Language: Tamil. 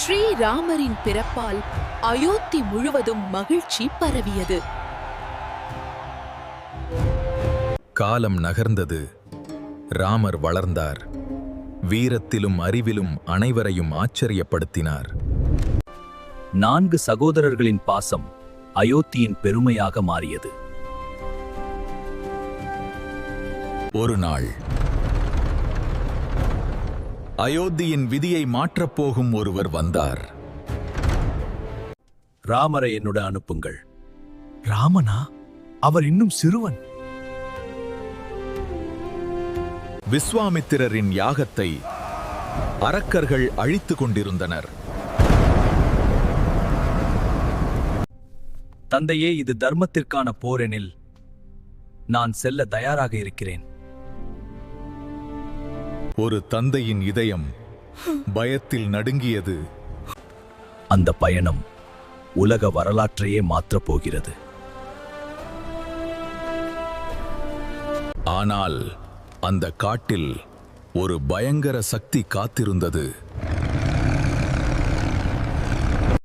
ஸ்ரீராமரின் பிறப்பால் அயோத்தி முழுவதும் மகிழ்ச்சி பரவியது. காலம் நகர்ந்தது. ராமர் வளர்ந்தார். வீரத்திலும் அறிவிலும் அனைவரையும் ஆச்சரியப்படுத்தினார். 4 சகோதரர்களின் பாசம் அயோத்தியின் பெருமையாக மாறியது. ஒரு நாள் அயோத்தியின் விதியை மாற்றப்போகும் ஒருவர் வந்தார். ராமரை என்னுடன் அனுப்புங்கள். ராமனா? அவர் இன்னும் சிறுவன். விஸ்வாமித்திரரின் யாகத்தை அரக்கர்கள் அழித்துக் கொண்டிருந்தனர். தந்தையே, இது தர்மத்திற்கான போரெனில் நான் செல்ல தயாராக இருக்கிறேன். ஒரு தந்தையின் இதயம் பயத்தில் நடுங்கியது. அந்த பயணம் உலக வரலாற்றையே மாற்றப் போகிறது. ஆனால் அந்த காட்டில் ஒரு பயங்கர சக்தி காத்திருந்தது.